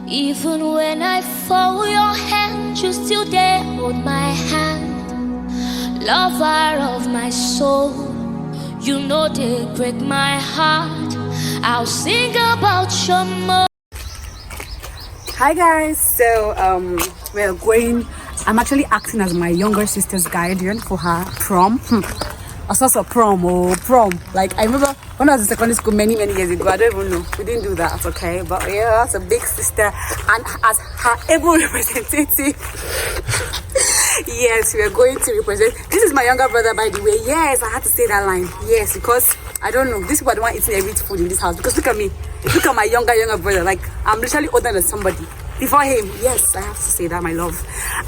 Even when I fall, your hand, you still there, hold my hand. Lover of my soul, you know they break my heart. I'll sing about your more. Hi guys, so we're going. I'm actually acting as my younger sister's guardian for her prom. A source of prom. Like I remember when I was in secondary school many years ago. I don't even know. We didn't do that, okay? But yeah, as a big sister and as her able representative. Yes, we are going to represent. This is my younger brother, by the way. Yes, I had to say that line. Yes, because I don't know. These people are the one eating every food in this house. Because look at me. Look at my younger brother. Like I'm literally older than somebody. Before him, yes, I have to say that, my love.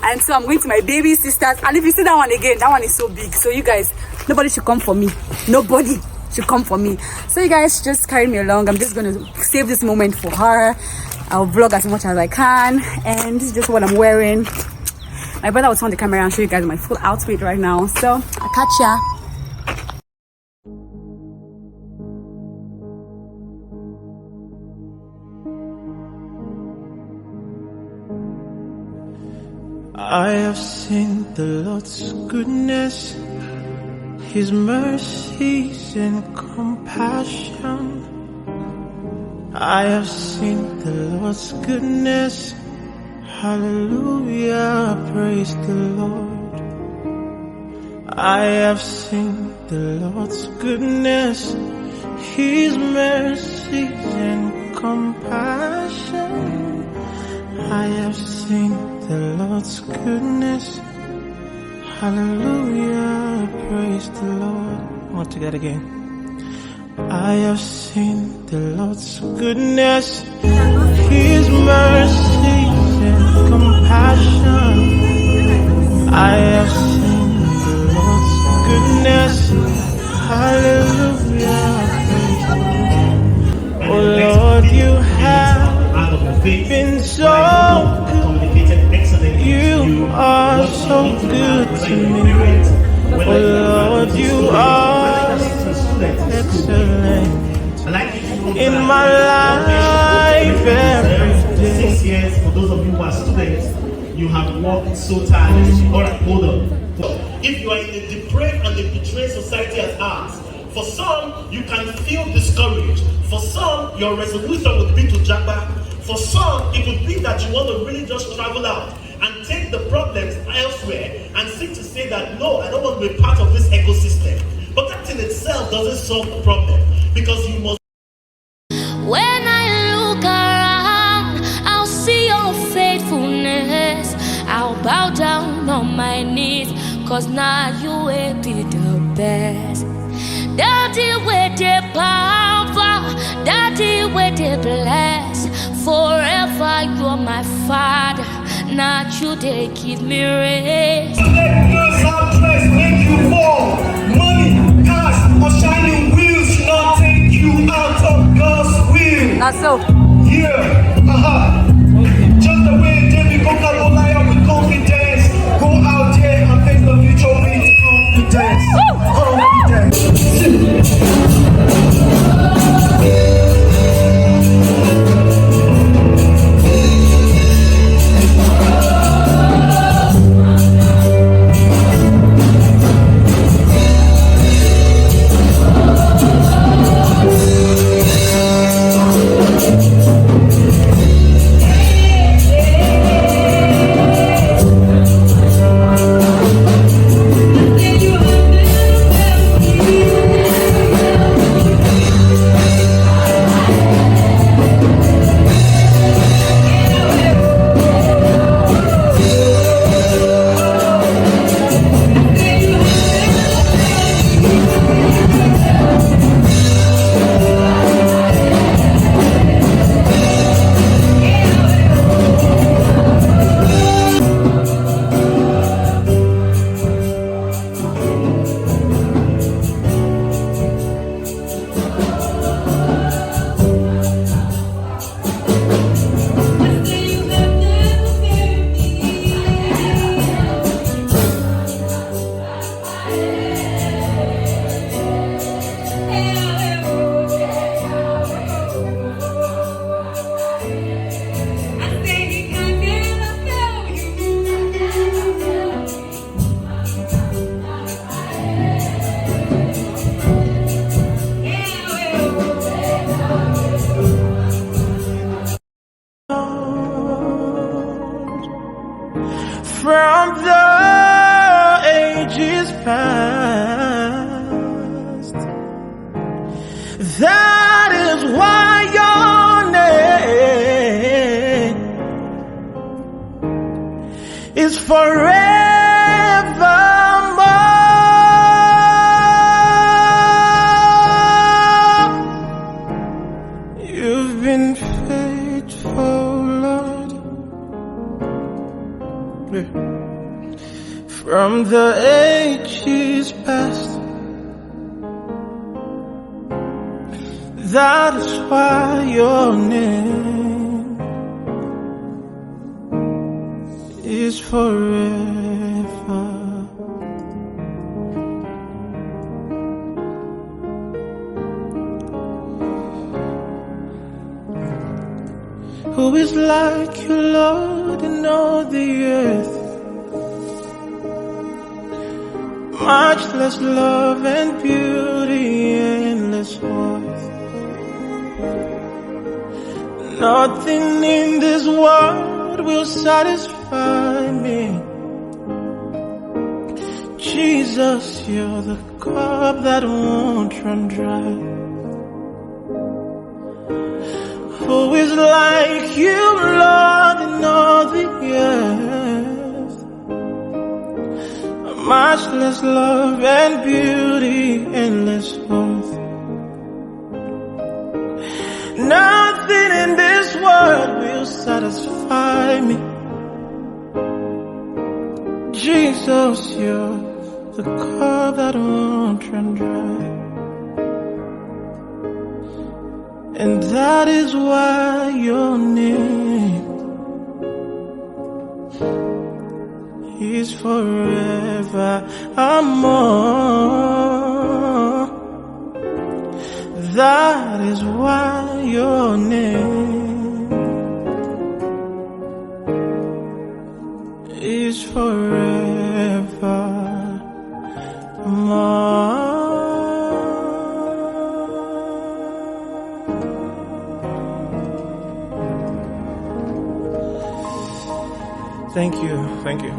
And so I'm going to my baby sisters. And if you see that one again, that one is so big. So you guys, nobody should come for me. Nobody should come for me. So you guys just carry me along. I'm just going to save this moment for her. I'll vlog as much as I can. And this is just what I'm wearing. My brother will turn the camera and show you guys my full outfit right now. So I'll catch ya. I have seen the Lord's goodness, His mercies and compassion. I have seen the Lord's goodness. Hallelujah, praise the Lord. I have seen the Lord's goodness, His mercies and compassion. I have seen the Lord's goodness. Hallelujah, praise the Lord. I want to get again. I have seen the Lord's goodness, His mercy and compassion. I have seen the Lord's goodness. Hallelujah, praise the Lord. Oh Lord, you have been so good. You are so good to me. Oh Lord, you are excellent in my life every day. 6 years, for those of you who are students, you have worked so tirelessly. Alright, hold on. If you are in a depraved and a betrayed society as ours, for some, you can feel discouraged. For some, your resolution would be to jump back. For some, it would be that you want to really just travel out and take the problems elsewhere and seek to say that, no, I don't want to be part of this ecosystem. But that in itself doesn't solve the problem, because you must. When I look around, I'll see your faithfulness. I'll bow down on my knees, cause now you will be the best. Daddy with the power, Daddy with the bless. Forever you're my father, not you they give me rest. Let your soundtracks make you fall. Money, cars, or shining wheels should not take you out of God's will. That's so. Yeah, just the way David Coca-Cola with confidence. Go out there and face the future with confidence. is forevermore. You've been faithful, Lord, from the ages past. That is why your name is forever. Who is like you, Lord, in all the earth? Much less love and beauty, endless worth. Nothing in this world will satisfy me. Jesus, you're the cup that won't run dry. Who is like you, Lord, in all the earth? Much less love and beauty, endless worth. Nothing in this world will satisfy me. Jesus, you're the cup that won't run dry. And that is why your name is forever amore. That is why your name is forever more. Thank you, thank you.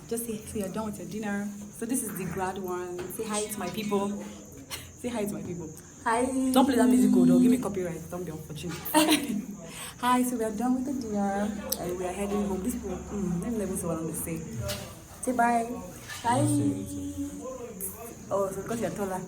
Just say you're done with your dinner. So this is the grad one. Say hi to my people. Say hi to my people. Hi. Don't play that music, don't give me copyright. Don't be unfortunate. Hi. So we are done with the dinner and we are heading home. These people. Let me see what I'm gonna say. Say bye. Bye. Oh, so because you're taller.